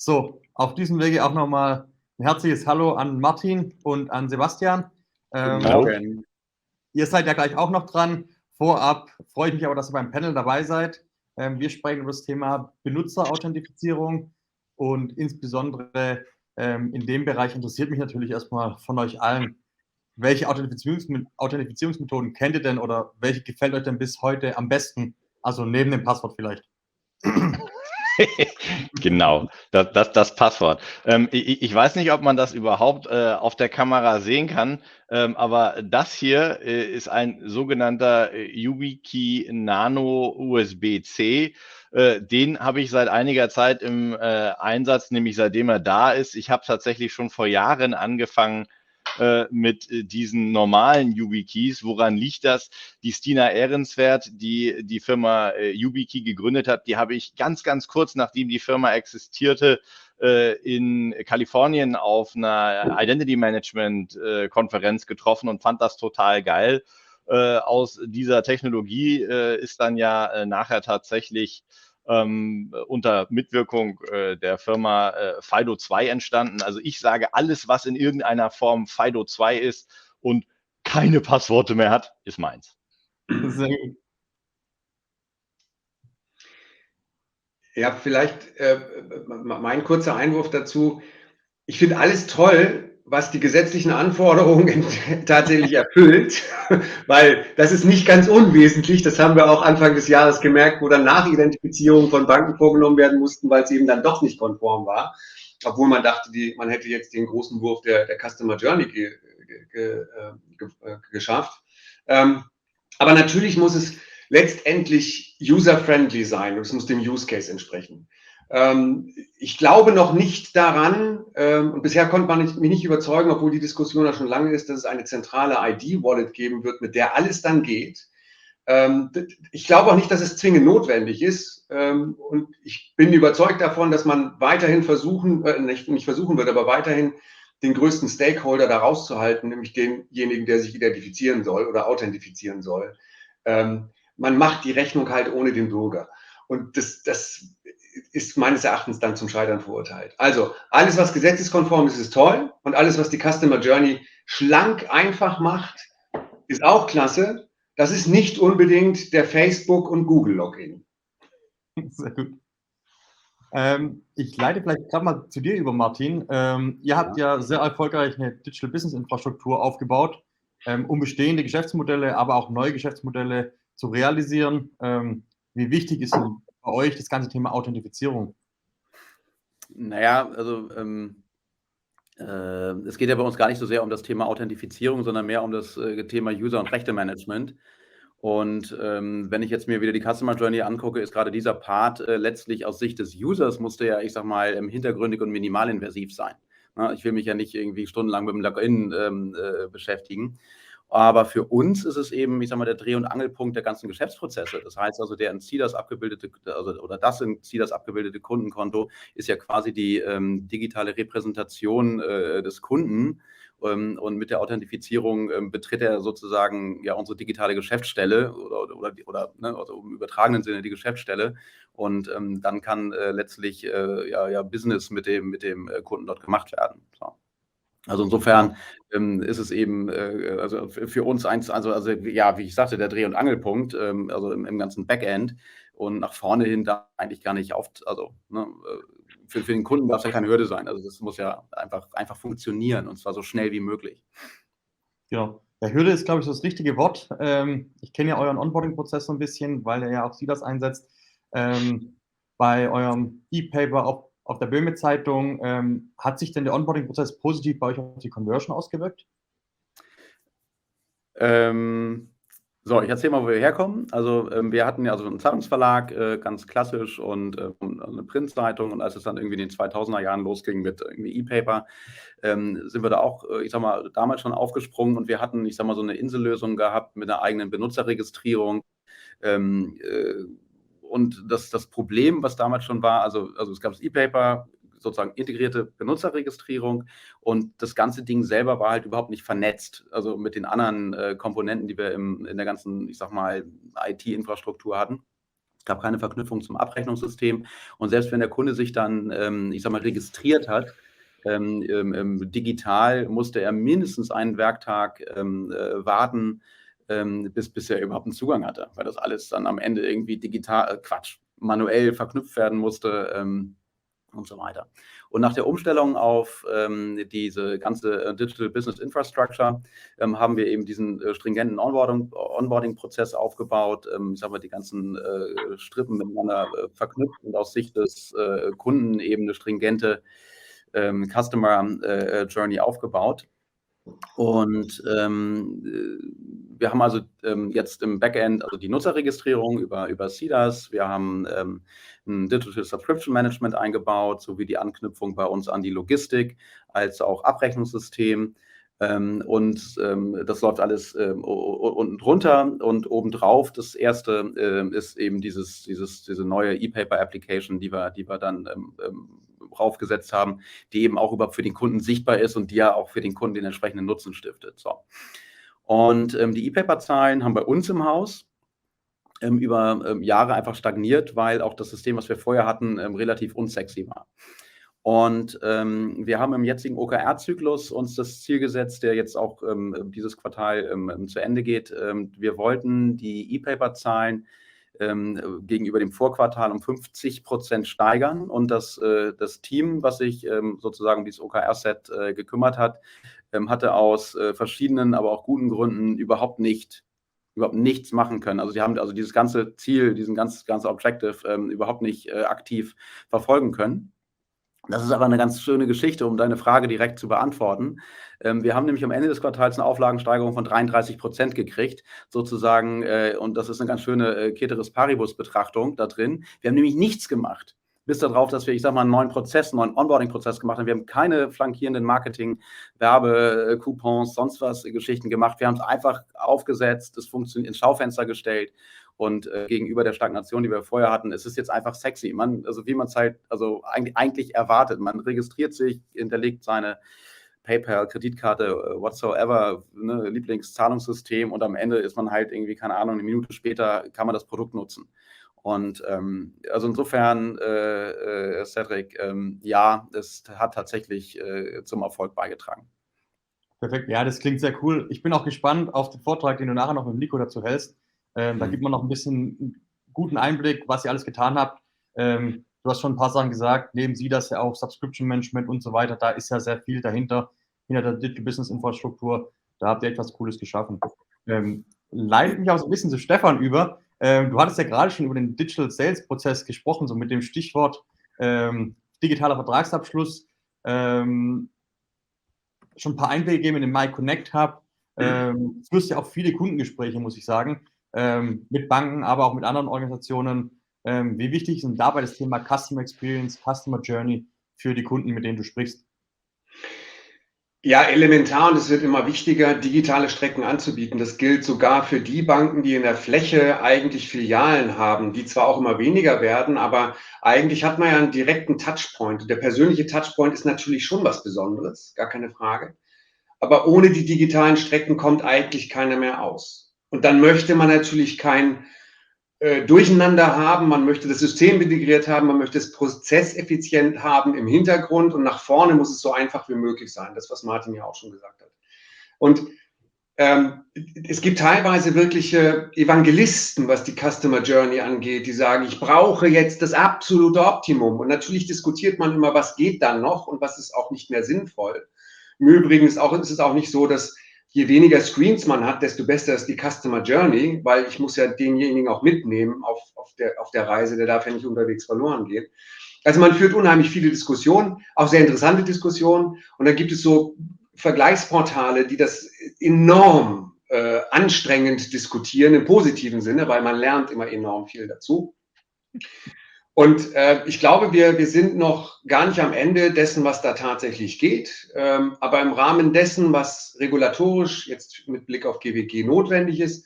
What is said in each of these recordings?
So, auf diesem Wege auch nochmal ein herzliches Hallo an Martin und an Sebastian. Guten Morgen. Ihr seid ja gleich auch noch dran. Vorab freue ich mich aber, dass ihr beim Panel dabei seid. Wir sprechen über das Thema Benutzerauthentifizierung und insbesondere in dem Bereich interessiert mich natürlich erstmal von euch allen, welche Authentifizierungsmethoden kennt ihr denn oder welche gefällt euch denn bis heute am besten? Also neben dem Passwort vielleicht. Genau, das Passwort. Ich weiß nicht, ob man das überhaupt auf der Kamera sehen kann, aber das hier ist ein sogenannter YubiKey Nano USB-C. Den habe ich seit einiger Zeit im Einsatz, nämlich seitdem er da ist. Ich habe tatsächlich schon vor Jahren angefangen mit diesen normalen YubiKeys. Woran liegt das? Die Stina Ehrenswert, die die Firma YubiKey gegründet hat, die habe ich ganz, ganz kurz, nachdem die Firma existierte, in Kalifornien auf einer Identity Management Konferenz getroffen und fand das total geil. Aus dieser Technologie ist dann ja nachher tatsächlich unter Mitwirkung der Firma FIDO2 entstanden. Also ich sage, alles, was in irgendeiner Form FIDO2 ist und keine Passworte mehr hat, ist meins. Sehr gut. Ja, vielleicht mein kurzer Einwurf dazu. Ich finde alles toll, was die gesetzlichen Anforderungen tatsächlich erfüllt, weil das ist nicht ganz unwesentlich. Das haben wir auch Anfang des Jahres gemerkt, wo dann Nachidentifizierungen von Banken vorgenommen werden mussten, weil es eben dann doch nicht konform war, obwohl man dachte, man hätte jetzt den großen Wurf der Customer Journey geschafft. Aber natürlich muss es letztendlich user-friendly sein und es muss dem Use Case entsprechen. Ich glaube noch nicht daran, und bisher konnte man mich nicht überzeugen, obwohl die Diskussion ja schon lange ist, dass es eine zentrale ID-Wallet geben wird, mit der alles dann geht. Ich glaube auch nicht, dass es zwingend notwendig ist. Und ich bin überzeugt davon, dass man weiterhin nicht versuchen wird, aber weiterhin den größten Stakeholder da rauszuhalten, nämlich denjenigen, der sich identifizieren soll oder authentifizieren soll. Man macht die Rechnung halt ohne den Bürger. Und das ist meines Erachtens dann zum Scheitern verurteilt. Also alles, was gesetzeskonform ist, ist toll. Und alles, was die Customer Journey schlank einfach macht, ist auch klasse. Das ist nicht unbedingt der Facebook- und Google-Login. Sehr gut. Ich leite vielleicht gerade mal zu dir über, Martin. Ihr habt ja sehr erfolgreich eine Digital Business Infrastruktur aufgebaut, um bestehende Geschäftsmodelle, aber auch neue Geschäftsmodelle zu realisieren. Wie wichtig ist denn bei euch das ganze Thema Authentifizierung? Naja, also es geht ja bei uns gar nicht so sehr um das Thema Authentifizierung, sondern mehr um das Thema User- und Rechte-Management. Und wenn ich jetzt mir wieder die Customer Journey angucke, ist gerade dieser Part letztlich aus Sicht des Users musste ja, ich sag mal, hintergründig und minimalinvasiv sein. Na, ich will mich ja nicht irgendwie stundenlang mit dem Login beschäftigen. Aber für uns ist es eben, ich sag mal, der Dreh- und Angelpunkt der ganzen Geschäftsprozesse. Das heißt also, der in CDAS abgebildete, oder das in CDAS abgebildete Kundenkonto ist ja quasi die digitale Repräsentation des Kunden. Und mit der Authentifizierung betritt er sozusagen ja unsere digitale Geschäftsstelle oder also im übertragenen Sinne die Geschäftsstelle. Und dann kann letztlich Business mit dem Kunden dort gemacht werden. So. Also insofern ist es eben also für uns wie ich sagte, der Dreh- und Angelpunkt, also im ganzen Backend und nach vorne hin da eigentlich gar nicht für den Kunden darf es ja keine Hürde sein. Also das muss ja einfach funktionieren und zwar so schnell wie möglich. Genau. Ja, Hürde ist, glaube ich, das richtige Wort. Ich kenne ja euren Onboarding-Prozess so ein bisschen, weil er ja auch Silas einsetzt. Bei eurem E-Paper auf der Böhme-Zeitung, hat sich denn der Onboarding-Prozess positiv bei euch auf die Conversion ausgewirkt? So, ich erzähle mal, wo wir herkommen. Also wir hatten ja so einen Zeitungsverlag, ganz klassisch und eine Printzeitung. Und als es dann irgendwie in den 2000er Jahren losging mit irgendwie E-Paper, sind wir da auch, ich sag mal, damals schon aufgesprungen. Und wir hatten, ich sag mal, so eine Insellösung gehabt mit einer eigenen Benutzerregistrierung. Und das Problem, was damals schon war, also es gab das E-Paper, sozusagen integrierte Benutzerregistrierung und das ganze Ding selber war halt überhaupt nicht vernetzt, also mit den anderen Komponenten, die wir in der ganzen, ich sag mal, IT-Infrastruktur hatten. gab keine Verknüpfung zum Abrechnungssystem. Und selbst wenn der Kunde sich dann, registriert hat, digital, musste er mindestens einen Werktag warten, bis er überhaupt einen Zugang hatte, weil das alles dann am Ende irgendwie digital, manuell verknüpft werden musste und so weiter. Und nach der Umstellung auf diese ganze Digital Business Infrastructure haben wir eben diesen stringenten Onboarding-Prozess aufgebaut, die ganzen Strippen miteinander verknüpft und aus Sicht des Kunden eben eine stringente Customer Journey aufgebaut. Und wir haben also jetzt im Backend also die Nutzerregistrierung über CDAS, wir haben ein Digital Subscription Management eingebaut, sowie die Anknüpfung bei uns an die Logistik, als auch Abrechnungssystem. Das läuft alles unten drunter und obendrauf. Das erste ist eben diese neue ePaper-Application, die wir dann draufgesetzt haben, die eben auch für den Kunden sichtbar ist und die ja auch für den Kunden den entsprechenden Nutzen stiftet. So. Und die ePaper-Zahlen haben bei uns im Haus über Jahre einfach stagniert, weil auch das System, was wir vorher hatten, relativ unsexy war. Und wir haben im jetzigen OKR-Zyklus uns das Ziel gesetzt, der jetzt auch dieses Quartal zu Ende geht. Wir wollten die ePaper-Zahlen gegenüber dem Vorquartal um 50% steigern und das Team, was sich sozusagen dieses OKR-Set gekümmert hat, hatte aus verschiedenen, aber auch guten Gründen überhaupt nichts machen können. Also sie haben also dieses ganze Ziel, diesen ganze Objective überhaupt nicht aktiv verfolgen können. Das ist aber eine ganz schöne Geschichte, um deine Frage direkt zu beantworten. Wir haben nämlich am Ende des Quartals eine Auflagensteigerung von 33% gekriegt, sozusagen, und das ist eine ganz schöne Ceteris Paribus-Betrachtung da drin. Wir haben nämlich nichts gemacht, bis darauf, dass wir, einen neuen Onboarding-Prozess gemacht haben. Wir haben keine flankierenden Marketing-, Werbe-Coupons, sonst was Geschichten gemacht. Wir haben es einfach aufgesetzt, es funktioniert, ins Schaufenster gestellt. Und gegenüber der Stagnation, die wir vorher hatten, ist es jetzt einfach sexy. Wie man es halt eigentlich erwartet. Man registriert sich, hinterlegt seine PayPal, Kreditkarte, whatsoever, ne, Lieblingszahlungssystem und am Ende ist man halt irgendwie, keine Ahnung, eine Minute später kann man das Produkt nutzen. Und also insofern, Cedric, ja, es hat tatsächlich zum Erfolg beigetragen. Perfekt, ja, das klingt sehr cool. Ich bin auch gespannt auf den Vortrag, den du nachher noch mit Nico dazu hältst. Da gibt man noch ein bisschen einen guten Einblick, was ihr alles getan habt. Du hast schon ein paar Sachen gesagt, neben CDAS ja auch Subscription Management und so weiter. Da ist ja sehr viel dahinter, hinter der Digital Business Infrastruktur. Da habt ihr etwas Cooles geschaffen. Leitet mich auch so ein bisschen zu Stefan über. Du hattest ja gerade schon über den Digital Sales Prozess gesprochen, so mit dem Stichwort digitaler Vertragsabschluss. Schon ein paar Einblicke gegeben in den MyConnect Hub. Du führst ja auch viele Kundengespräche, muss ich sagen. Mit Banken, aber auch mit anderen Organisationen. Wie wichtig ist denn dabei das Thema Customer Experience, Customer Journey für die Kunden, mit denen du sprichst? Ja, elementar, und es wird immer wichtiger, digitale Strecken anzubieten. Das gilt sogar für die Banken, die in der Fläche eigentlich Filialen haben, die zwar auch immer weniger werden, aber eigentlich hat man ja einen direkten Touchpoint. Der persönliche Touchpoint ist natürlich schon was Besonderes, gar keine Frage. Aber ohne die digitalen Strecken kommt eigentlich keiner mehr aus. Und dann möchte man natürlich kein Durcheinander haben, man möchte das System integriert haben, man möchte es prozesseffizient haben im Hintergrund und nach vorne muss es so einfach wie möglich sein. Das, was Martin ja auch schon gesagt hat. Und es gibt teilweise wirkliche Evangelisten, was die Customer Journey angeht, die sagen, ich brauche jetzt das absolute Optimum. Und natürlich diskutiert man immer, was geht dann noch und was ist auch nicht mehr sinnvoll. Im Übrigen ist es auch nicht so, dass je weniger Screens man hat, desto besser ist die Customer Journey, weil ich muss ja denjenigen auch mitnehmen auf der Reise, der darf ja nicht unterwegs verloren gehen. Also man führt unheimlich viele Diskussionen, auch sehr interessante Diskussionen. Und dann gibt es so Vergleichsportale, die das enorm anstrengend diskutieren, im positiven Sinne, weil man lernt immer enorm viel dazu. Und ich glaube, wir sind noch gar nicht am Ende dessen, was da tatsächlich geht. Aber im Rahmen dessen, was regulatorisch jetzt mit Blick auf GWG notwendig ist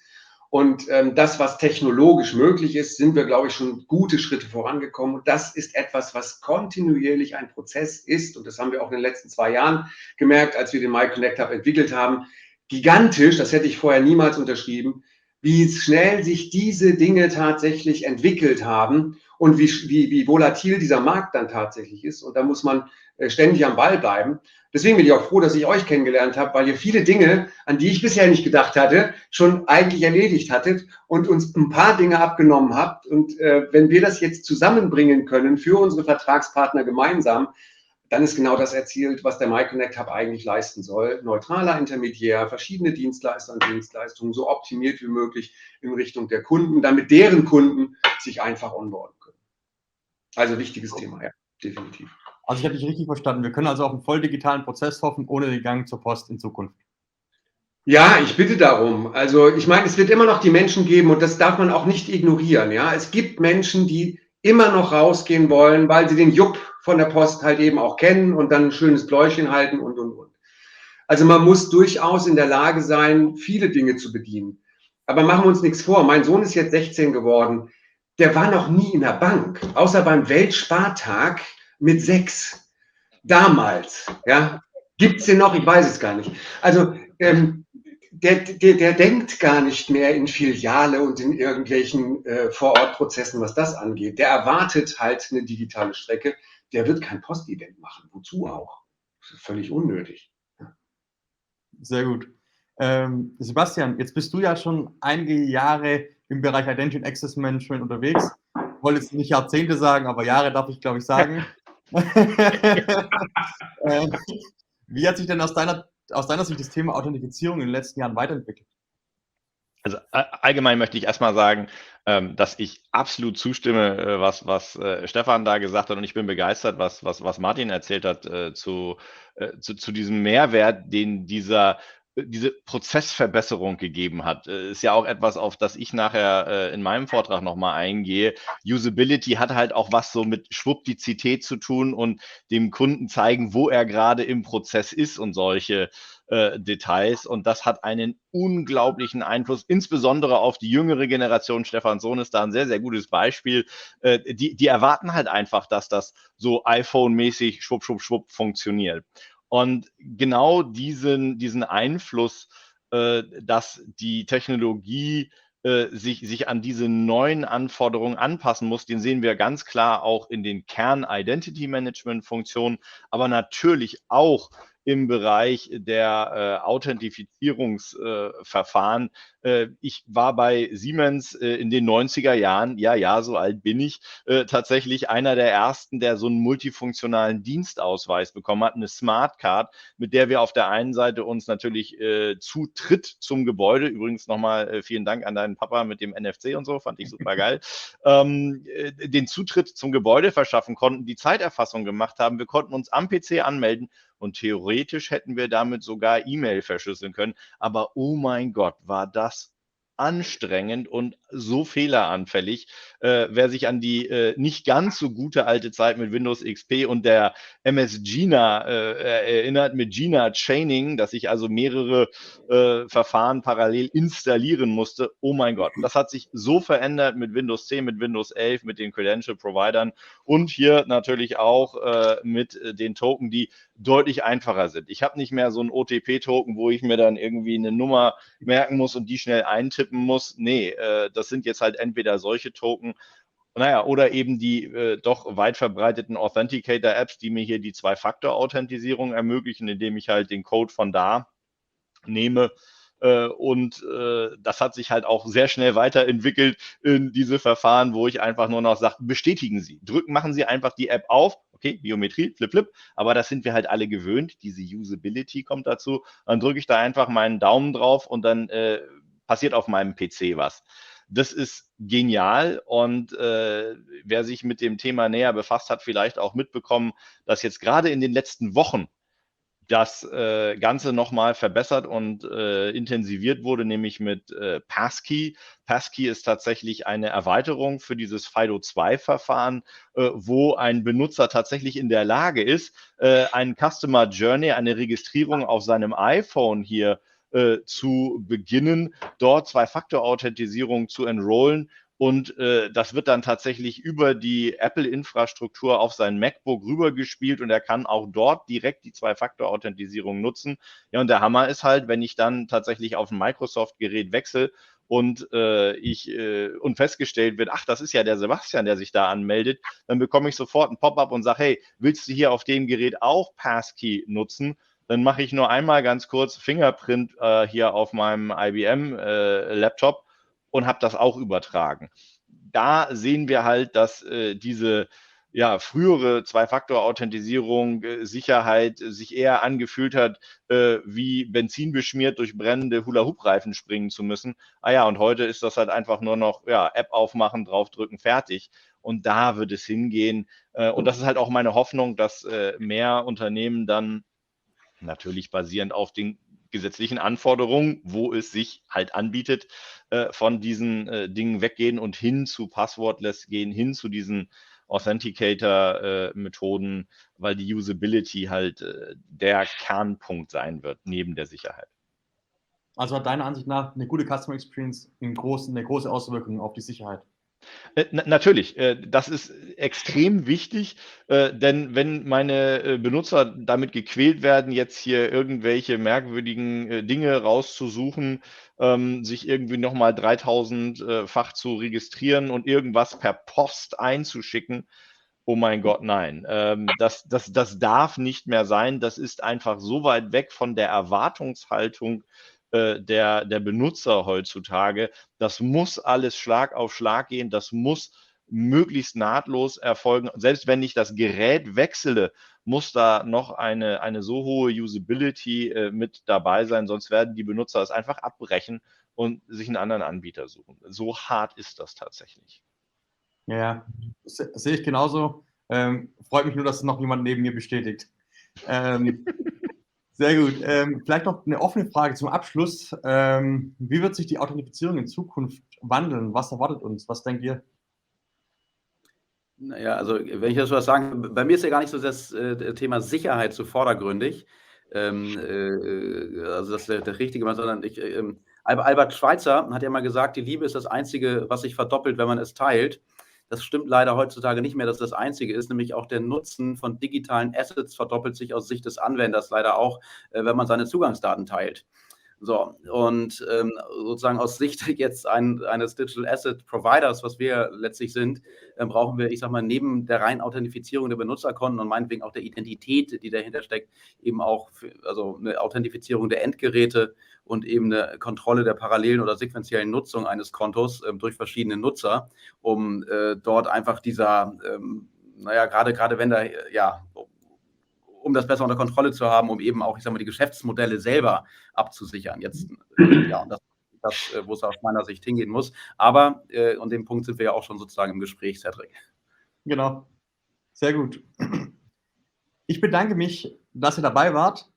und das, was technologisch möglich ist, sind wir, glaube ich, schon gute Schritte vorangekommen. Und das ist etwas, was kontinuierlich ein Prozess ist. Und das haben wir auch in den letzten 2 Jahren gemerkt, als wir den MyConnect Hub entwickelt haben. Gigantisch, das hätte ich vorher niemals unterschrieben, wie schnell sich diese Dinge tatsächlich entwickelt haben und wie volatil dieser Markt dann tatsächlich ist. Und da muss man ständig am Ball bleiben. Deswegen bin ich auch froh, dass ich euch kennengelernt habe, weil ihr viele Dinge, an die ich bisher nicht gedacht hatte, schon eigentlich erledigt hattet und uns ein paar Dinge abgenommen habt. Und wenn wir das jetzt zusammenbringen können für unsere Vertragspartner gemeinsam, dann ist genau das erzielt, was der MyConnect Hub eigentlich leisten soll. Neutraler Intermediär, verschiedene Dienstleister und Dienstleistungen so optimiert wie möglich in Richtung der Kunden, damit deren Kunden sich einfach onboarden können. Also wichtiges Thema, ja, definitiv. Also ich habe dich richtig verstanden. Wir können also auf einen voll digitalen Prozess hoffen, ohne den Gang zur Post in Zukunft. Ja, ich bitte darum. Also ich meine, es wird immer noch die Menschen geben und das darf man auch nicht ignorieren. Ja, es gibt Menschen, die immer noch rausgehen wollen, weil sie den Jupp von der Post halt eben auch kennen und dann ein schönes Pläuschen halten und. Also man muss durchaus in der Lage sein, viele Dinge zu bedienen. Aber machen wir uns nichts vor. Mein Sohn ist jetzt 16 geworden. Der war noch nie in der Bank, außer beim Weltspartag mit 6. Damals, ja. Gibt's den noch? Ich weiß es gar nicht. Also, der denkt gar nicht mehr in Filiale und in irgendwelchen Vorortprozessen, was das angeht. Der erwartet halt eine digitale Strecke. Der wird kein Postident machen. Wozu auch? Das ist völlig unnötig. Sehr gut. Sebastian, jetzt bist du ja schon einige Jahre im Bereich Identity and Access Management unterwegs. Ich wollte jetzt nicht Jahrzehnte sagen, aber Jahre darf ich, glaube ich, sagen. Wie hat sich denn aus deiner Sicht das Thema Authentifizierung in den letzten Jahren weiterentwickelt? Also allgemein möchte ich erstmal sagen, dass ich absolut zustimme, was Stefan da gesagt hat, und ich bin begeistert, was Martin erzählt hat zu diesem Mehrwert, den diese Prozessverbesserung gegeben hat. Ist ja auch etwas, auf das ich nachher in meinem Vortrag nochmal eingehe. Usability hat halt auch was so mit Schwuppdizität zu tun und dem Kunden zeigen, wo er gerade im Prozess ist und solche Details. Und das hat einen unglaublichen Einfluss, insbesondere auf die jüngere Generation. Stefan Sohn ist da ein sehr, sehr gutes Beispiel. Die erwarten halt einfach, dass das so iPhone-mäßig schwupp, schwupp, schwupp funktioniert. Und genau diesen Einfluss, dass die Technologie sich an diese neuen Anforderungen anpassen muss, den sehen wir ganz klar auch in den Kern-Identity-Management-Funktionen, aber natürlich auch im Bereich der Authentifizierungsverfahren. Ich war bei Siemens in den 90er Jahren, ja, so alt bin ich, tatsächlich einer der ersten, der so einen multifunktionalen Dienstausweis bekommen hat, eine Smartcard, mit der wir auf der einen Seite uns natürlich Zutritt zum Gebäude, übrigens nochmal vielen Dank an deinen Papa mit dem NFC und so, fand ich super geil, den Zutritt zum Gebäude verschaffen konnten, die Zeiterfassung gemacht haben, wir konnten uns am PC anmelden und theoretisch hätten wir damit sogar E-Mail verschlüsseln können. Aber oh mein Gott, war das anstrengend und so fehleranfällig. Wer sich an die nicht ganz so gute alte Zeit mit Windows XP und der MS Gina erinnert, mit Gina Chaining, dass ich also mehrere Verfahren parallel installieren musste. Oh mein Gott, das hat sich so verändert mit Windows 10, mit Windows 11, mit den Credential Providern und hier natürlich auch mit den Token, die deutlich einfacher sind. Ich habe nicht mehr so einen OTP-Token, wo ich mir dann irgendwie eine Nummer merken muss und die schnell eintippen muss. Nee, das sind jetzt halt entweder solche Token, oder eben die doch weit verbreiteten Authenticator-Apps, die mir hier die Zwei-Faktor-Authentisierung ermöglichen, indem ich halt den Code von da nehme. Und das hat sich halt auch sehr schnell weiterentwickelt in diese Verfahren, wo ich einfach nur noch sage, bestätigen Sie, machen Sie einfach die App auf, okay, Biometrie, flip, aber das sind wir halt alle gewöhnt, diese Usability kommt dazu, dann drücke ich da einfach meinen Daumen drauf und dann passiert auf meinem PC was. Das ist genial und wer sich mit dem Thema näher befasst hat, vielleicht auch mitbekommen, dass jetzt gerade in den letzten Wochen das Ganze nochmal verbessert und intensiviert wurde, nämlich mit Passkey. Passkey ist tatsächlich eine Erweiterung für dieses FIDO2-Verfahren, wo ein Benutzer tatsächlich in der Lage ist, einen Customer Journey, eine Registrierung auf seinem iPhone hier zu beginnen, dort Zwei-Faktor-Authentisierung zu enrollen. Und das wird dann tatsächlich über die Apple-Infrastruktur auf sein MacBook rübergespielt und er kann auch dort direkt die Zwei-Faktor-Authentisierung nutzen. Ja, und der Hammer ist halt, wenn ich dann tatsächlich auf ein Microsoft-Gerät wechsle und und festgestellt wird, ach, das ist ja der Sebastian, der sich da anmeldet, dann bekomme ich sofort ein Pop-up und sage, hey, willst du hier auf dem Gerät auch Passkey nutzen? Dann mache ich nur einmal ganz kurz Fingerprint hier auf meinem IBM-Laptop und habe das auch übertragen. Da sehen wir halt, dass diese frühere Zwei-Faktor-Authentisierung, Sicherheit sich eher angefühlt hat, wie Benzin beschmiert durch brennende Hula-Hoop-Reifen springen zu müssen. Und heute ist das halt einfach nur noch App aufmachen, draufdrücken, fertig. Und da wird es hingehen. Und das ist halt auch meine Hoffnung, dass mehr Unternehmen dann natürlich basierend auf den gesetzlichen Anforderungen, wo es sich halt anbietet, von diesen Dingen weggehen und hin zu Passwortless gehen, hin zu diesen Authenticator-Methoden, weil die Usability halt der Kernpunkt sein wird, neben der Sicherheit. Also hat deiner Ansicht nach eine gute Customer Experience eine große Auswirkung auf die Sicherheit? Natürlich, das ist extrem wichtig, denn wenn meine Benutzer damit gequält werden, jetzt hier irgendwelche merkwürdigen Dinge rauszusuchen, sich irgendwie nochmal 3000-fach zu registrieren und irgendwas per Post einzuschicken, oh mein Gott, nein. Das darf nicht mehr sein. Das ist einfach so weit weg von der Erwartungshaltung der Benutzer heutzutage. Das muss alles Schlag auf Schlag gehen. Das muss möglichst nahtlos erfolgen. Selbst wenn ich das Gerät wechsle, muss da noch eine so hohe Usability mit dabei sein. Sonst werden die Benutzer es einfach abbrechen und sich einen anderen Anbieter suchen. So hart ist das tatsächlich. Ja, sehe ich genauso. Freut mich nur, dass noch jemand neben mir bestätigt. Sehr gut. Vielleicht noch eine offene Frage zum Abschluss. Wie wird sich die Authentifizierung in Zukunft wandeln? Was erwartet uns? Was denkt ihr? Naja, also wenn ich das was sagen, bei mir ist ja gar nicht so das Thema Sicherheit so vordergründig. Also das ist der richtige, sondern Albert Schweitzer hat ja mal gesagt, die Liebe ist das Einzige, was sich verdoppelt, wenn man es teilt. Das stimmt leider heutzutage nicht mehr, dass das Einzige ist, nämlich auch der Nutzen von digitalen Assets verdoppelt sich aus Sicht des Anwenders leider auch, wenn man seine Zugangsdaten teilt. So, und sozusagen aus Sicht jetzt eines Digital Asset Providers, was wir letztlich sind, brauchen wir, ich sag mal, neben der reinen Authentifizierung der Benutzerkonten und meinetwegen auch der Identität, die dahinter steckt, eben auch also eine Authentifizierung der Endgeräte und eben eine Kontrolle der parallelen oder sequentiellen Nutzung eines Kontos durch verschiedene Nutzer, um dort einfach dieser, gerade wenn da, um das besser unter Kontrolle zu haben, um eben auch, ich sag mal, die Geschäftsmodelle selber abzusichern. Jetzt, und das, wo es aus meiner Sicht hingehen muss. Aber an dem Punkt sind wir ja auch schon sozusagen im Gespräch, Cedric. Genau. Sehr gut. Ich bedanke mich, dass ihr dabei wart.